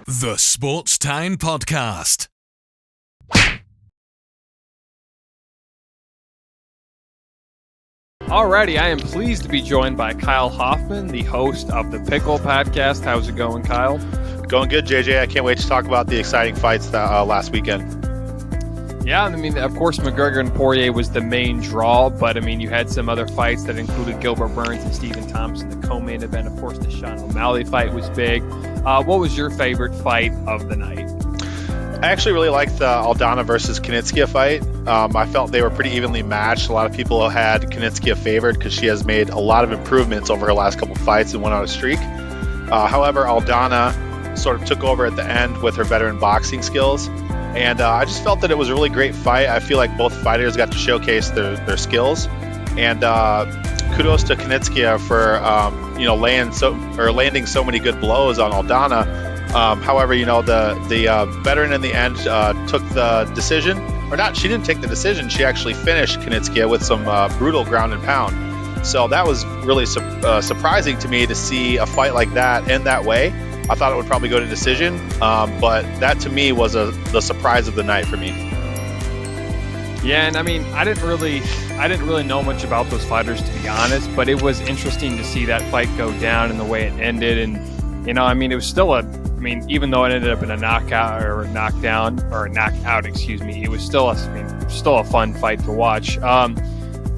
The Sports Town Podcast. Alrighty, I am pleased to be joined by Kyle Hoffman, the host of the Pickle Podcast. How's it going, Kyle? Going good, JJ. I can't wait to talk about the exciting fights that last weekend. Yeah, I mean, of course, McGreger and Porier was the main draw, but I mean, you had some other fights that included Gibert Burns and Stephen Thompson. The co-main event, of course, the Sean O'Malley fight was big. What was your favorite fight of the night? I actually really liked the Aldana versus Kanitskia fight. I felt they were pretty evenly matched. A lot of people had Kanitskia favored because she has made a lot of improvements over her last couple fights and went on a streak. However, Aldana sort of took over at the end with her veteran boxing skills. And I just felt that it was a really great fight. I feel like both fighters got to showcase their skills. And kudos to Kanitskia for landing so many good blows on Aldana. However, the veteran in the end took the decision, or not. She didn't take the decision. She actually finished Kanitskia with some brutal ground and pound. So that was really surprising to me to see a fight like that end that way. I thought it would probably go to decision, but that to me was the surprise of the night for me. Yeah, and I mean, I didn't really know much about those fighters, to be honest, but it was interesting to see that fight go down and the way it ended. And it was still even though it ended up in a knockout or a knockdown or a knockout, it was still a fun fight to watch.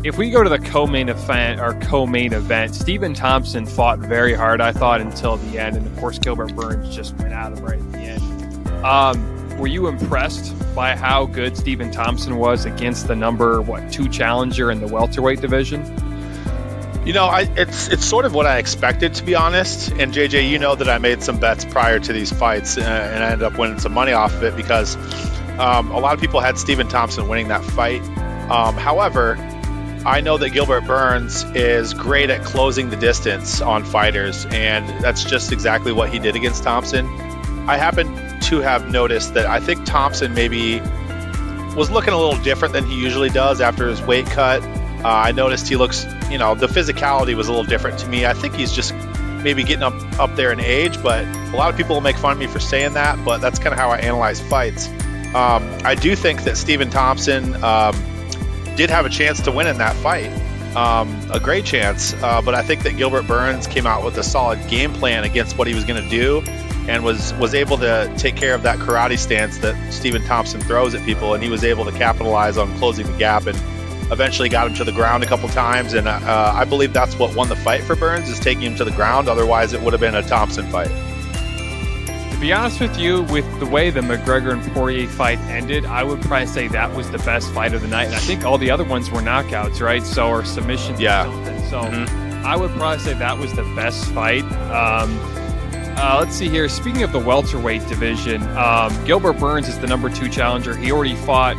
If we go to the co-main event, Stephen Thompson fought very hard, I thought, until the end. And, of course, Gibert Burns just went at him right at the end. Were you impressed by how good Stephen Thompson was against the number 2 challenger in the welterweight division? It's sort of what I expected, to be honest. And, JJ, you know that I made some bets prior to these fights, and I ended up winning some money off of it because a lot of people had Stephen Thompson winning that fight. However, I know that Gibert Burns is great at closing the distance on fighters, and that's just exactly what he did against Thompson. I happen to have noticed that I think Thompson maybe was looking a little different than he usually does after his weight cut. I noticed he looks, the physicality was a little different to me. I think he's just maybe getting up there in age, but a lot of people will make fun of me for saying that, but that's kind of how I analyze fights. I do think that Stephen Thompson did have a chance to win in that fight, a great chance, but I think that Gibert Burns came out with a solid game plan against what he was going to do and was able to take care of that karate stance that Stephen Thompson throws at people, and he was able to capitalize on closing the gap and eventually got him to the ground a couple times, and I believe that's what won the fight for Burns, is taking him to the ground. Otherwise it would have been a Thompson fight. To be honest with you, with the way the McGreger and Porier fight ended, I would probably say that was the best fight of the night. And I think all the other ones were knockouts, right? Or submissions or something. So I would probably say that was the best fight. Let's see here. Speaking of the welterweight division, Gibert Burns is the number 2 challenger. He already fought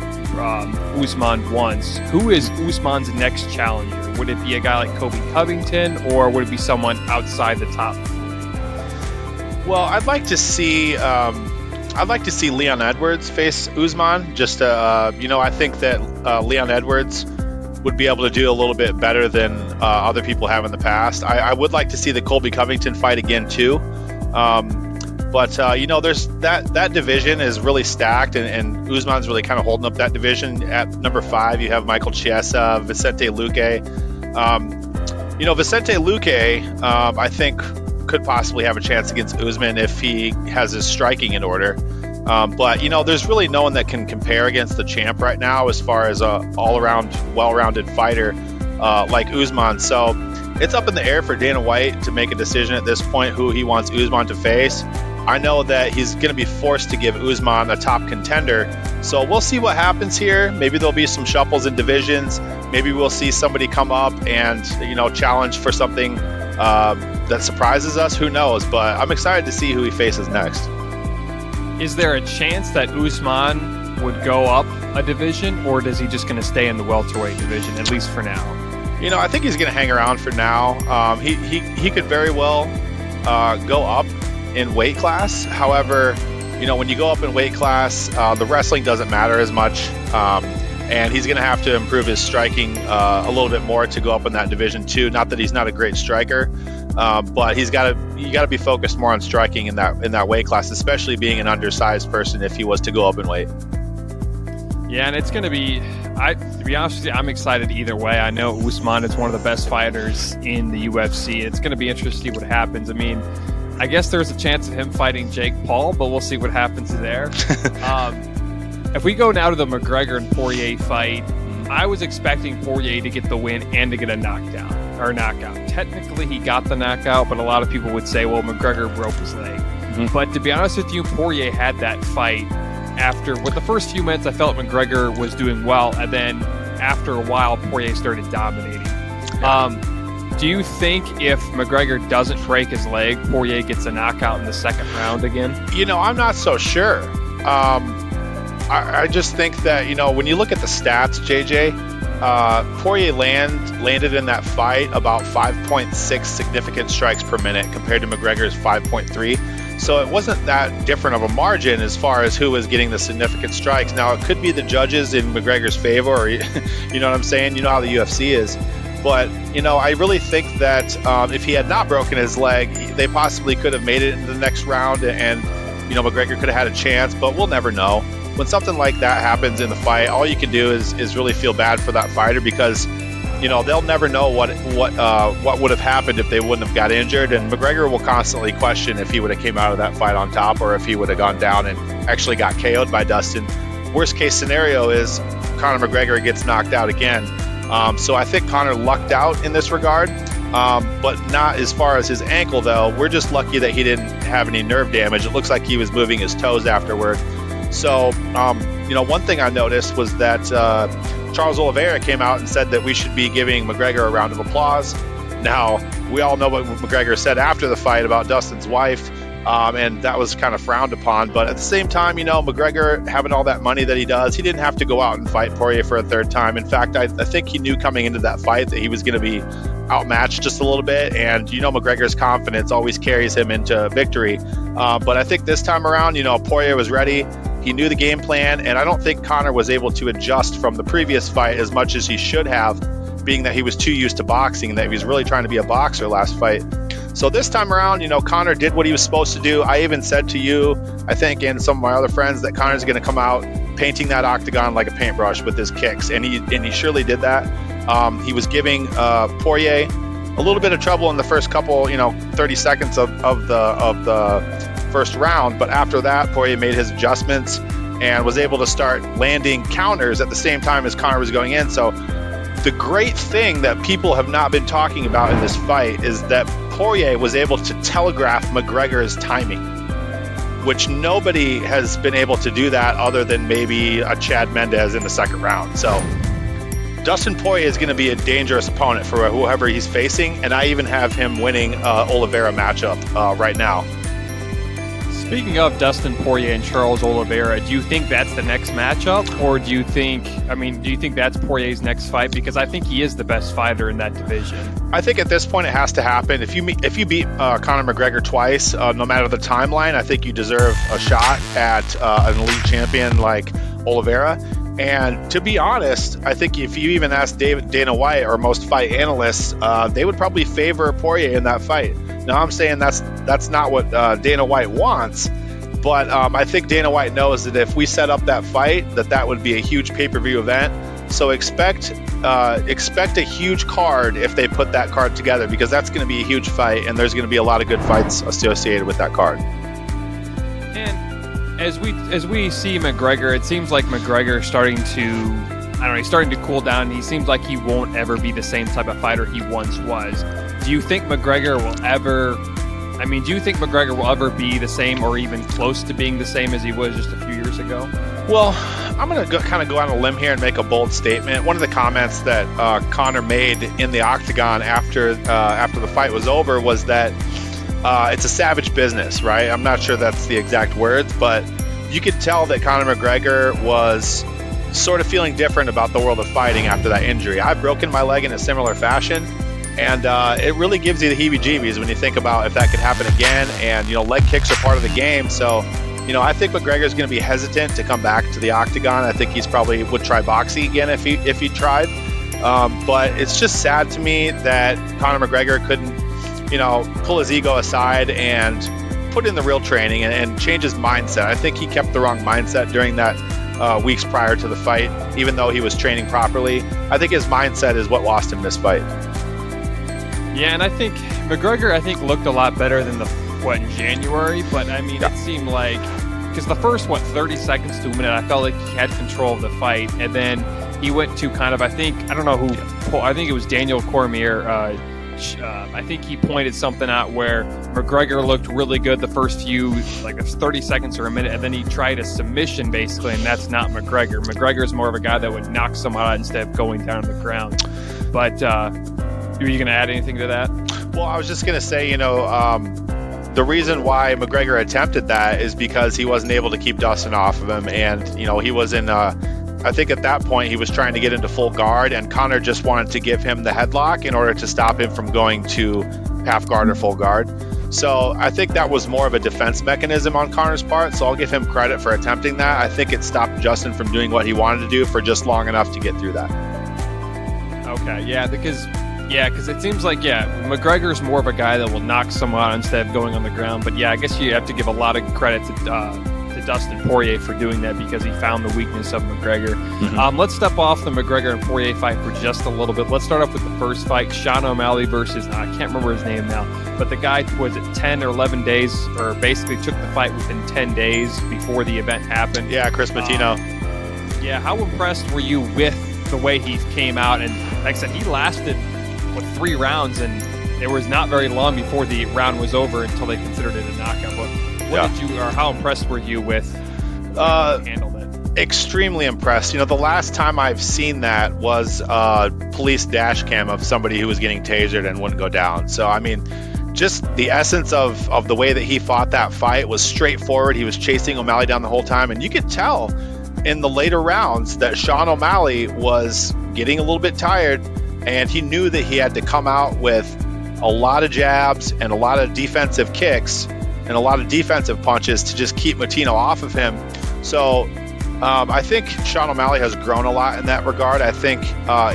Usman once. Who is Usman's next challenger? Would it be a guy like Colby Covington, or would it be someone outside the top? Well, I'd like to see Leon Edwards face Usman. Just I think that Leon Edwards would be able to do a little bit better than other people have in the past. I would like to see the Colby Covington fight again too. But there's that division is really stacked, and Usman's really kind of holding up that division. At number 5, you have Michael Chiesa, Vicente Luque. Vicente Luque, I think, could possibly have a chance against Usman if he has his striking in order. But there's really no one that can compare against the champ right now as far as a all-around, well-rounded fighter like Usman. So it's up in the air for Dana White to make a decision at this point who he wants Usman to face. I know that he's going to be forced to give Usman a top contender. So we'll see what happens here. Maybe there'll be some shuffles in divisions. Maybe we'll see somebody come up and, challenge for something that surprises us. Who knows? But I'm excited to see who he faces next. Is there a chance that Usman would go up a division, or is he just going to stay in the welterweight division, at least for now? I think he's going to hang around for now. He could very well go up in weight class. However, when you go up in weight class, the wrestling doesn't matter as much. And he's going to have to improve his striking a little bit more to go up in that division too. Not that he's not a great striker, But you got to be focused more on striking in that weight class, especially being an undersized person if he was to go up in weight. Yeah, and it's going to be, to be honest with you, I'm excited either way. I know Usman is one of the best fighters in the UFC. It's going to be interesting to see what happens. I mean, I guess there's a chance of him fighting Jake Paul, but we'll see what happens there. If we go now to the McGreger and Porier fight, I was expecting Porier to get the win and to get a knockout. Technically, he got the knockout, but a lot of people would say, well, McGreger broke his leg. Mm-hmm. But to be honest with you, Porier had that fight with the first few minutes, I felt McGreger was doing well, and then after a while, Porier started dominating. Do you think if McGreger doesn't break his leg, Porier gets a knockout in the second round again? I'm not so sure. I just think that, when you look at the stats, JJ, Porier landed in that fight about 5.6 significant strikes per minute compared to McGregor's 5.3. So it wasn't that different of a margin as far as who was getting the significant strikes. Now, it could be the judges in McGregor's favor, or you know what I'm saying? You know how the UFC is. But, I really think that if he had not broken his leg, they possibly could have made it into the next round, and, McGregor could have had a chance, but we'll never know. When something like that happens in the fight, all you can do is really feel bad for that fighter, because they'll never know what would have happened if they wouldn't have got injured, and McGregor will constantly question if he would have came out of that fight on top, or if he would have gone down and actually got KO'd by Dustin. Worst case scenario is Conor McGregor gets knocked out again. So I think Conor lucked out in this regard, but not as far as his ankle, though. We're just lucky that he didn't have any nerve damage. It looks like he was moving his toes afterward. So, one thing I noticed was that Charles Oliveira came out and said that we should be giving McGregor a round of applause. Now, we all know what McGregor said after the fight about Dustin's wife, and that was kind of frowned upon. But at the same time, McGregor having all that money that he does, he didn't have to go out and fight Porier for a third time. In fact, I think he knew coming into that fight that he was going to be outmatched just a little bit, and McGregor's confidence always carries him into victory. But I think this time around, Porier was ready. He knew the game plan, and I don't think Conor was able to adjust from the previous fight as much as he should have, being that he was too used to boxing and that he was really trying to be a boxer last fight. So this time around, Conor did what he was supposed to do. I even said to you, I think, and some of my other friends, that Conor's going to come out painting that octagon like a paintbrush with his kicks, and he surely did that. He was giving Porier a little bit of trouble in the first couple, 30 seconds of the first round, but after that, Porier made his adjustments and was able to start landing counters at the same time as Conor was going in. So the great thing that people have not been talking about in this fight is that Porier was able to telegraph McGregor's timing, which nobody has been able to do that other than maybe a Chad Mendes in the second round. So Dustin Porier is going to be a dangerous opponent for whoever he's facing, and I even have him winning Oliveira matchup right now. Speaking of Dustin Porier and Charles Oliveira, do you think that's the next matchup, or do you think that's Poirier's next fight? Because I think he is the best fighter in that division. I think at this point it has to happen. If you beat Conor McGregor twice, no matter the timeline, I think you deserve a shot at an elite champion like Oliveira. And to be honest, I think if you even ask Dana White or most fight analysts, they would probably favor Porier in that fight. Now, I'm saying that's not what Dana White wants, but I think Dana White knows that if we set up that fight, that would be a huge pay-per-view event. So expect a huge card if they put that card together, because that's going to be a huge fight, and there's going to be a lot of good fights associated with that card. And as we see McGregor, it seems like McGregor is starting to cool down, and he seems like he won't ever be the same type of fighter he once was. Do you think McGregor will ever be the same, or even close to being the same as he was just a few years ago? Well, I'm going to kind of go on a limb here and make a bold statement. One of the comments that Conor made in the octagon after the fight was over was that it's a savage business, right? I'm not sure that's the exact words, but you could tell that Conor McGregor was sort of feeling different about the world of fighting after that injury. I've broken my leg in a similar fashion, and it really gives you the heebie-jeebies when you think about if that could happen again. And leg kicks are part of the game, so I think McGregor's going to be hesitant to come back to the octagon. I think he's probably would try boxing again if he tried. But it's just sad to me that Conor McGregor couldn't pull his ego aside and put in the real training and change his mindset. I think he kept the wrong mindset during that weeks prior to the fight, even though he was training properly. I think his mindset is what lost him this fight. Yeah, and I think McGreger, looked a lot better than in January, but it seemed like, because the first, 30 seconds to a minute, I felt like he had control of the fight, and then he went to kind of, I think it was Daniel Cormier, I think he pointed something out where McGreger looked really good the first few, 30 seconds or a minute, and then he tried a submission basically, and that's not McGreger. McGregor's more of a guy that would knock someone out instead of going down to the ground. But are you going to add anything to that? Well, I was just going to say, the reason why McGreger attempted that is because he wasn't able to keep Dustin off of him, and he was in I think at that point he was trying to get into full guard, and Conor just wanted to give him the headlock in order to stop him from going to half guard or full guard. So I think that was more of a defense mechanism on Conor's part, so I'll give him credit for attempting that. I think it stopped Justin from doing what he wanted to do for just long enough to get through that. Okay, because it seems like, McGregor's more of a guy that will knock someone out instead of going on the ground. But I guess you have to give a lot of credit to Dustin Porier for doing that, because he found the weakness of McGreger. Mm-hmm. Let's step off the McGregor and Porier fight for just a little bit. Let's start off with the first fight, Sean O'Malley versus, I can't remember his name now, but the guy, was it 10 or 11 days, or basically took the fight within 10 days before the event happened. Yeah, Chris Matino. How impressed were you with the way he came out? And like I said, he lasted 3 rounds, and it was not very long before the round was over until they considered it a knockout. How impressed were you with how he handled it? Extremely impressed. The last time I've seen that was police dash cam of somebody who was getting tasered and wouldn't go down. So just the essence of the way that he fought that fight was straightforward. He was chasing O'Malley down the whole time, and you could tell in the later rounds that Sean O'Malley was getting a little bit tired, and he knew that he had to come out with a lot of jabs and a lot of defensive kicks and a lot of defensive punches to just keep Matino off of him. So I think Sean O'Malley has grown a lot in that regard. I think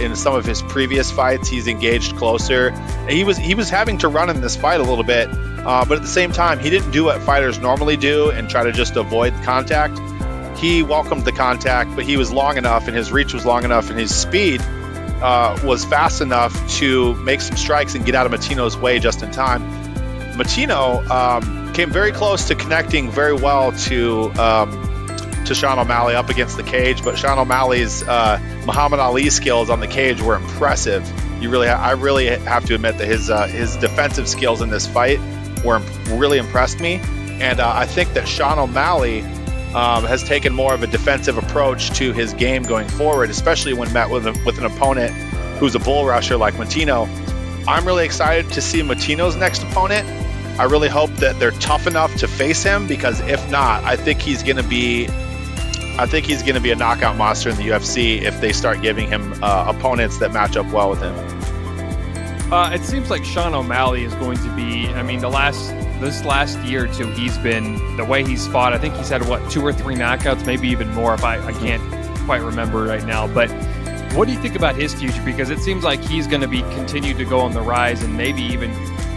in some of his previous fights, he's engaged closer. He was having to run in this fight a little bit, but at the same time, he didn't do what fighters normally do and try to just avoid contact. He welcomed the contact, but he was long enough, and his reach was long enough, and his speed was fast enough to make some strikes and get out of Matino's way just in time. Matino came very close to connecting very well to Sean O'Malley up against the cage, but Sean O'Malley's Muhammad Ali skills on the cage were impressive. I really have to admit that his defensive skills in this fight really impressed me, and I think that Sean O'Malley has taken more of a defensive approach to his game going forward, especially when met with an opponent who's a bull rusher like Matino. I'm really excited to see Matino's next opponent. I really hope that they're tough enough to face him, because if not, I think he's going to be a knockout monster in the UFC if they start giving him opponents that match up well with him. It seems like Sean O'Malley is going to be, this last year or two, he's been, the way he's fought, I think he's had 2 or 3 knockouts, maybe even more, if I can't quite remember right now. But what do you think about his future? Because it seems like he's going to be continued to go on the rise and maybe even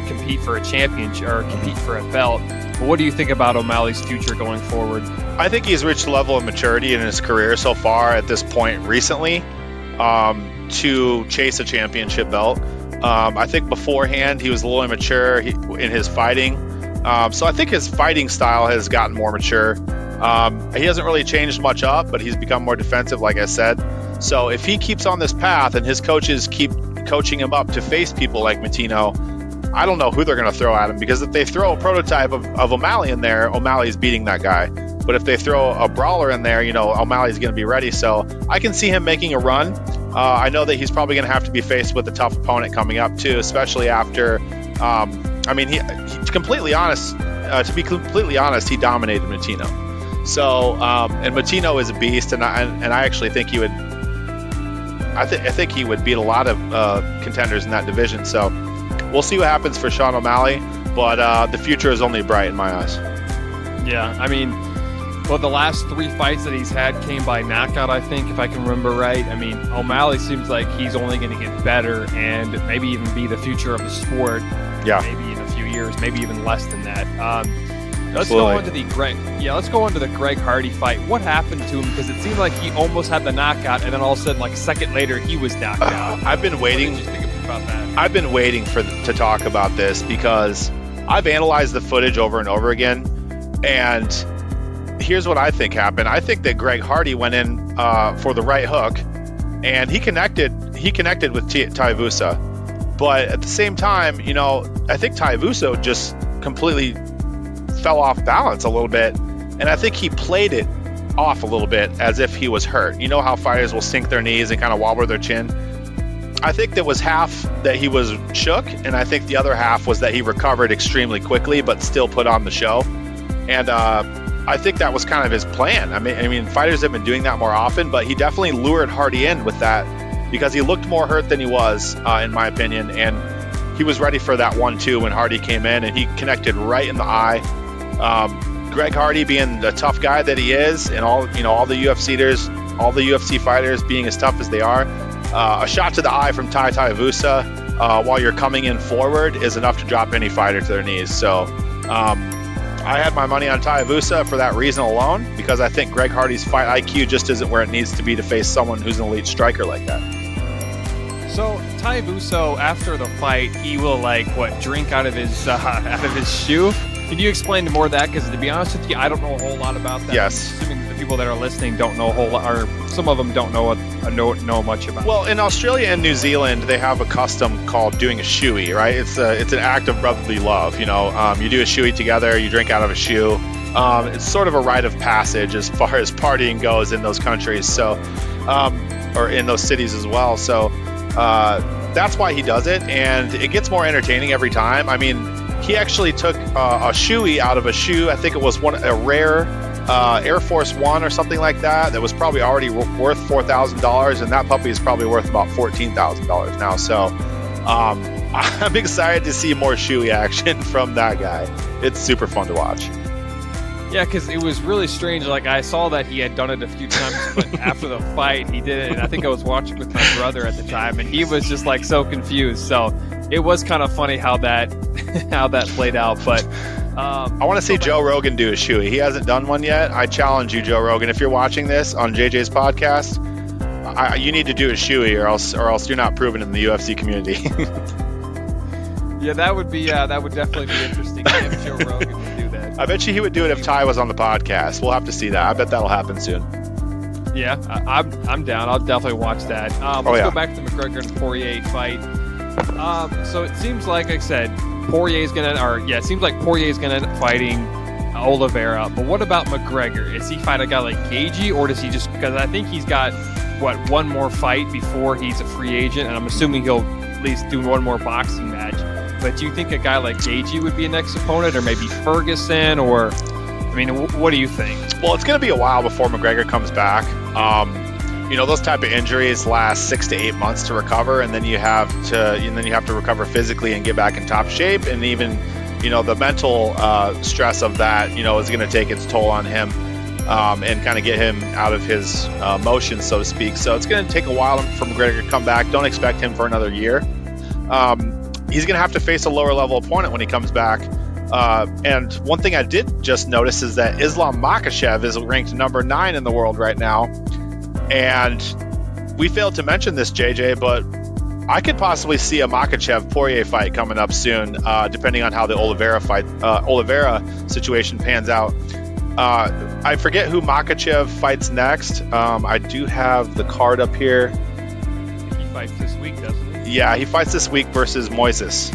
compete for a championship or compete for a belt. But what do you think about O'Malley's future going forward? I think he's reached a level of maturity in his career so far at this point recently to chase a championship belt. I think beforehand he was a little immature in his fighting. So I think his fighting style has gotten more mature. He hasn't really changed much up, but he's become more defensive, like I said. So if he keeps on this path and his coaches keep coaching him up to face people like Matino, I don't know who they're going to throw at him, because if they throw a prototype of O'Malley in there, O'Malley's beating that guy. But if they throw a brawler in there, O'Malley's going to be ready. So I can see him making a run. I know that he's probably going to have to be faced with a tough opponent coming up too, especially after, to be completely honest, he dominated Matino. So, and Matino is a beast, and I actually think he would, I think he would beat a lot of contenders in that division. So we'll see what happens for Sean O'Malley, but the future is only bright in my eyes. Yeah, the last 3 fights that he's had came by knockout, I think, if I can remember right. O'Malley seems like he's only going to get better and maybe even be the future of the sport. Yeah. Maybe in a few years, maybe even less than that. Let's Absolutely. go on to the Greg Hardy fight. What happened to him? Because it seemed like he almost had the knockout, and then all of a sudden, like a second later, he was knocked out. I've been waiting. What did you think about that? I've been waiting to talk about this because I've analyzed the footage over and over again, and here's what I think happened. I think that Greg Hardy went in for the right hook, and he connected with Tuivasa, but at the same time, I think Tuivasa just completely fell off balance a little bit, and I think he played it off a little bit as if he was hurt. You know how fighters will sink their knees and kind of wobble their chin? I think that was half that he was shook, and I think the other half was that he recovered extremely quickly but still put on the show. And I think that was kind of his plan. I mean, fighters have been doing that more often, but he definitely lured Hardy in with that because he looked more hurt than he was, in my opinion, and he was ready for that 1-2 when Hardy came in, and he connected right in the eye. Greg Hardy, being the tough guy that he is, and all the UFC fighters being as tough as they are, a shot to the eye from Tuivasa while you're coming in forward is enough to drop any fighter to their knees. So I had my money on Tuivasa for that reason alone, because I think Greg Hardy's fight IQ just isn't where it needs to be to face someone who's an elite striker like that. So Tuivasa, after the fight, he will drink out of his shoe. Can you explain more of that? Because to be honest with you, I don't know a whole lot about that. Yes. I'm assuming the people that are listening don't know a whole lot, or some of them don't know much about. Well, in Australia and New Zealand, they have a custom called doing a shoey, right? It's an act of brotherly love. You do a shoey together, you drink out of a shoe. It's sort of a rite of passage as far as partying goes in those countries. So, or in those cities as well. So that's why he does it, and it gets more entertaining every time. I mean, he actually took a shoey out of a shoe. I think it was a rare Air Force One or something like that was probably already worth $4,000, and that puppy is probably worth about $14,000 now. So I'm excited to see more shoey action from that guy. It's super fun to watch. Yeah, because it was really strange. Like, I saw that he had done it a few times, but after the fight, he did it. And I think I was watching with my brother at the time, and he was just so confused. So it was kind of funny how that played out. But I want to see Joe Rogan do a shoey. He hasn't done one yet. I challenge you, Joe Rogan. If you're watching this on JJ's podcast, you need to do a shoey, or else you're not proven in the UFC community. Yeah, that would definitely be interesting if Joe Rogan would do that. I bet you he would do it if Ty was on the podcast. We'll have to see that. I bet that'll happen soon. Yeah, I'm down. I'll definitely watch that. Let's go back to the McGreger and Porier fight. So it seems like I said, Porier's gonna end up fighting Oliveira. But what about McGregor? Does he fight a guy like Gaethje, or does he just? Because I think he's got one more fight before he's a free agent, and I'm assuming he'll at least do one more boxing match. But do you think a guy like Gaethje would be a next opponent, or maybe Ferguson, or what do you think? Well, it's going to be a while before McGregor comes back. Those type of injuries last 6 to 8 months to recover, and then you have to recover physically and get back in top shape, and even the mental stress of that is going to take its toll on him, and kind of get him out of his motion, so to speak. So it's going to take a while for McGregor to come back. Don't expect him for another year. He's going to have to face a lower level opponent when he comes back. And one thing I did just notice is that Islam Makhachev is ranked number 9 in the world right now. And we failed to mention this, JJ, but I could possibly see a Makhachev-Porier fight coming up soon, depending on how the Oliveira situation pans out. I forget who Makhachev fights next. I do have the card up here. He fights this week, doesn't he? Yeah, he fights this week versus Moises.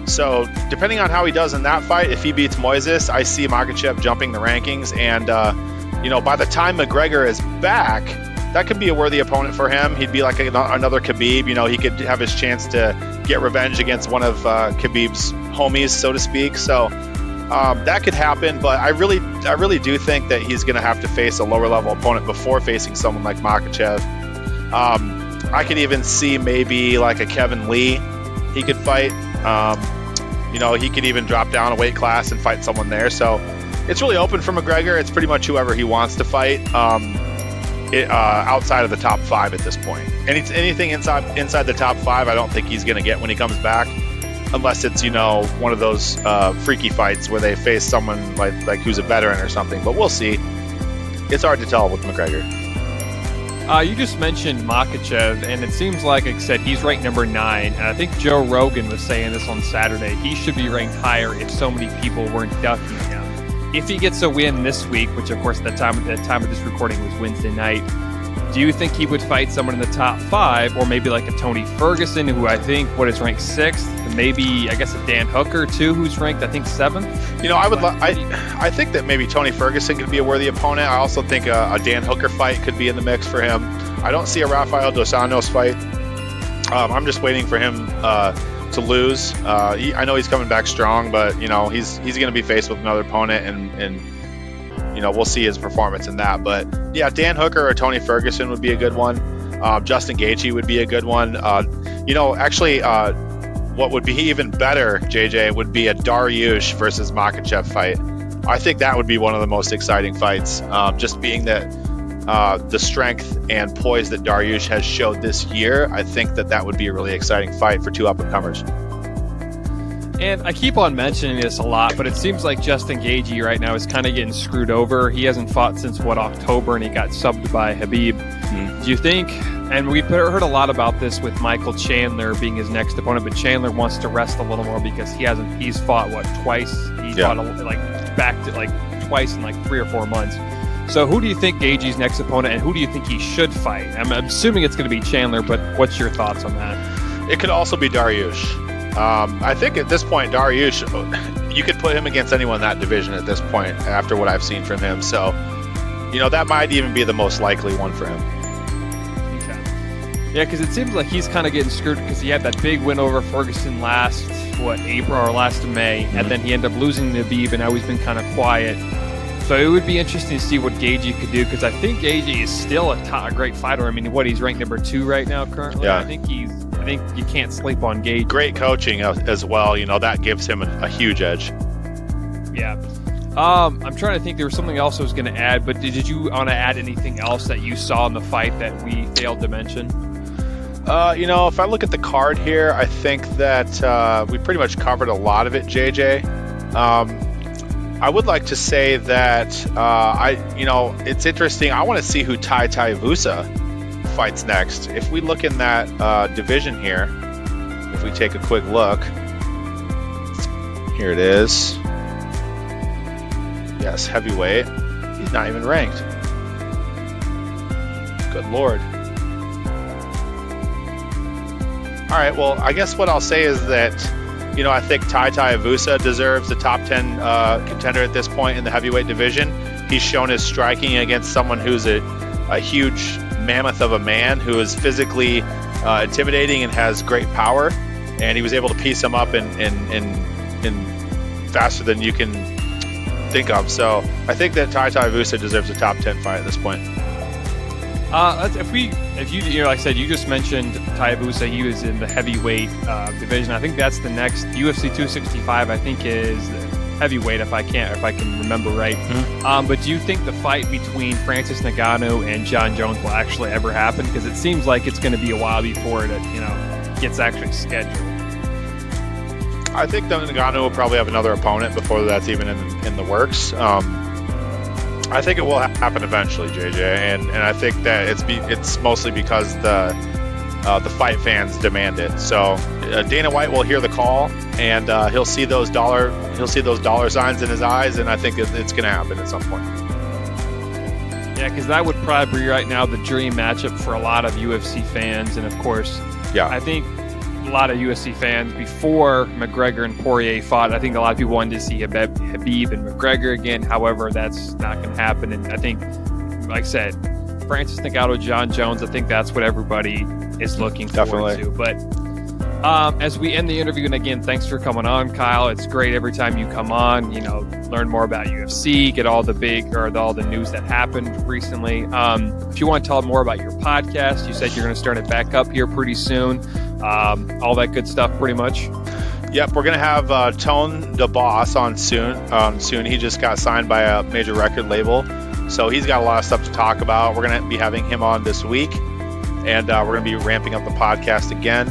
So depending on how he does in that fight, if he beats Moises, I see Makhachev jumping the rankings. And, by the time McGregor is back, that could be a worthy opponent for him. He'd be like another Khabib. He could have his chance to get revenge against one of Khabib's homies, so to speak. So that could happen. But I really do think that he's going to have to face a lower level opponent before facing someone like Makhachev. I could even see maybe like a Kevin Lee he could fight. He could even drop down a weight class and fight someone there. So it's really open for McGregor. It's pretty much whoever he wants to fight outside of the top 5 at this point. Anything inside the top 5, I don't think he's going to get when he comes back. unless it's, one of those freaky fights where they face someone like who's a veteran or something. But we'll see. It's hard to tell with McGregor. You just mentioned Makhachev, and it seems like I said, he's ranked number 9. And I think Joe Rogan was saying this on Saturday. He should be ranked higher if so many people weren't ducking him. If he gets a win this week, which of course at the time of this recording was Wednesday night, do you think he would fight someone in the top 5, or maybe like a Tony Ferguson, who I think is ranked 6th, and maybe I guess a Dan Hooker too, who's ranked I think 7th? I think that maybe Tony Ferguson could be a worthy opponent. I also think a Dan Hooker fight could be in the mix for him. I don't see a Rafael dos Anjos fight. I'm just waiting for him to lose. I know he's coming back strong, but he's going to be faced with another opponent, and we'll see his performance in that. But yeah, Dan Hooker or Tony Ferguson would be a good one. Justin Gaethje would be a good one. Actually, what would be even better, JJ, would be a Dariush versus Makhachev fight. I think that would be one of the most exciting fights, just being that the strength and poise that Dariush has showed this year. I think that would be a really exciting fight for 2 up-and-comers. And I keep on mentioning this a lot, but it seems like Justin Gaethje right now is kind of getting screwed over. He hasn't fought since, October, and he got subbed by Habib. Do you think, and we've heard a lot about this with Michael Chandler being his next opponent, but Chandler wants to rest a little more because he's fought, twice? Fought back to twice in 3 or 4 months. So who do you think Gaethje's next opponent, and who do you think he should fight? I'm assuming it's going to be Chandler, but what's your thoughts on that? It could also be Dariush. I think at this point, Dariush, you could put him against anyone in that division at this point after what I've seen from him. So, that might even be the most likely one for him. Okay. Yeah, because it seems like he's kind of getting screwed because he had that big win over Ferguson last April or last May, and then he ended up losing to Habib, and now he's been kind of quiet. So it would be interesting to see what Gaethje could do, because I think Gaethje is still a great fighter. I mean, he's ranked number 2 right now currently? Yeah. I think you can't sleep on Gaethje. Great coaching as well. That gives him a huge edge. Yeah. I'm trying to think. There was something else I was going to add, but did you want to add anything else that you saw in the fight that we failed to mention? If I look at the card here, I think that we pretty much covered a lot of it, JJ. I would like to say that it's interesting. I want to see who Tuivasa fights next. If we look in that division here, if we take a quick look, here it is. Yes, heavyweight. He's not even ranked. Good Lord. All right, well, I guess what I'll say is that, I think Tuivasa deserves a top 10 contender at this point in the heavyweight division. He's shown his striking against someone who's a huge mammoth of a man, who is physically intimidating and has great power, and he was able to piece him up in faster than you can think of. So I think that Tuivasa deserves a top 10 fight at this point. If you like I said, you just mentioned Tuivasa. He was in the heavyweight division. I think that's the next UFC 265. I think is heavyweight, if I can remember right. Mm-hmm. But do you think the fight between Francis Ngannou and John Jones will actually ever happen? Because it seems like it's going to be a while before it gets actually scheduled. I think that Ngannou will probably have another opponent before that's even in the works. I think it will happen eventually, JJ, and I think that it's mostly because the fight fans demand it. So Dana White will hear the call, and he'll see those dollar signs in his eyes, and I think it's going to happen at some point. Yeah, because that would probably be right now the dream matchup for a lot of UFC fans, and of course, I think a lot of UFC fans before McGreger and Porier fought, I think a lot of people wanted to see Habib and McGregor again. However, that's not going to happen. And I think, like I said, Francis Ngannou, John Jones, I think that's what everybody is looking forward to. But as we end the interview, and again, thanks for coming on, Kyle. It's great every time you come on, learn more about UFC, get all the news that happened recently. If you want to tell more about your podcast, you said you're going to start it back up here pretty soon. All that good stuff, pretty much. Yep, we're going to have Tone the Boss on soon. He just got signed by a major record label, so he's got a lot of stuff to talk about. We're going to be having him on this week, and we're going to be ramping up the podcast again.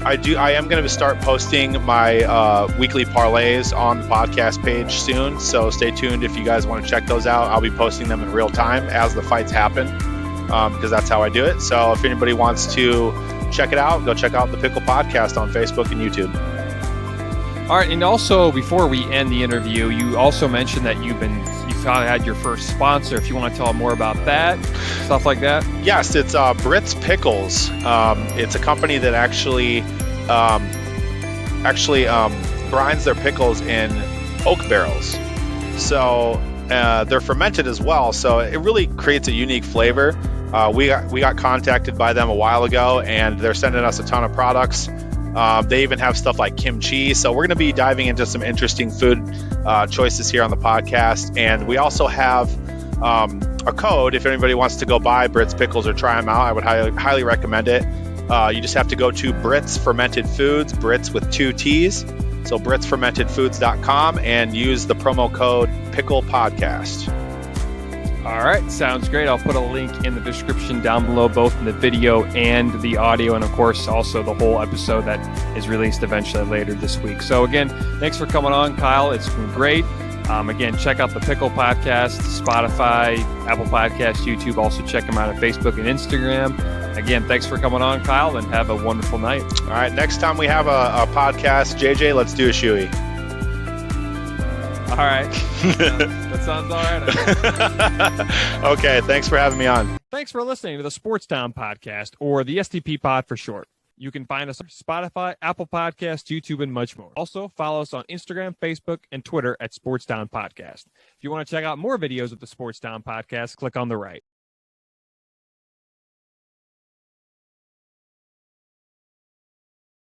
I am going to start posting my weekly parlays on the podcast page soon. So stay tuned if you guys want to check those out. I'll be posting them in real time as the fights happen, because that's how I do it. So if anybody wants to check it out, go check out the Pickle Podcast on Facebook and YouTube. All right, and also before we end the interview, you also mentioned that you finally had your first sponsor. If you want to tell them more about that, stuff like that. Yes, it's Brits Pickles. It's a company that actually brines their pickles in oak barrels. So they're fermented as well. So it really creates a unique flavor. We got contacted by them a while ago, and they're sending us a ton of products. They even have stuff like kimchi. So we're going to be diving into some interesting food choices here on the podcast. And we also have a code if anybody wants to go buy Brits Pickles or try them out. I would highly recommend it. You just have to go to Brits Fermented Foods, Brits with 2 T's. So BritsFermentedFoods.com and use the promo code Pickle Podcast. All right, sounds great. I'll put a link in the description down below, both in the video and the audio, and of course also the whole episode that is released eventually later this week. So again, thanks for coming on, Kyle. It's been great. Again, check out the Pickle Podcast, Spotify, Apple Podcasts, YouTube. Also check them out on Facebook and Instagram. Again, thanks for coming on, Kyle, and have a wonderful night. All right, next time we have a podcast, JJ, let's do a shoey. All right. That sounds all right. Okay, thanks for having me on. Thanks for listening to the Sports Town Podcast, or the STP Pod for short. You can find us on Spotify, Apple Podcasts, YouTube, and much more. Also, follow us on Instagram, Facebook, and Twitter at Sports Town Podcast. If you want to check out more videos of the Sports Town Podcast, click on the right.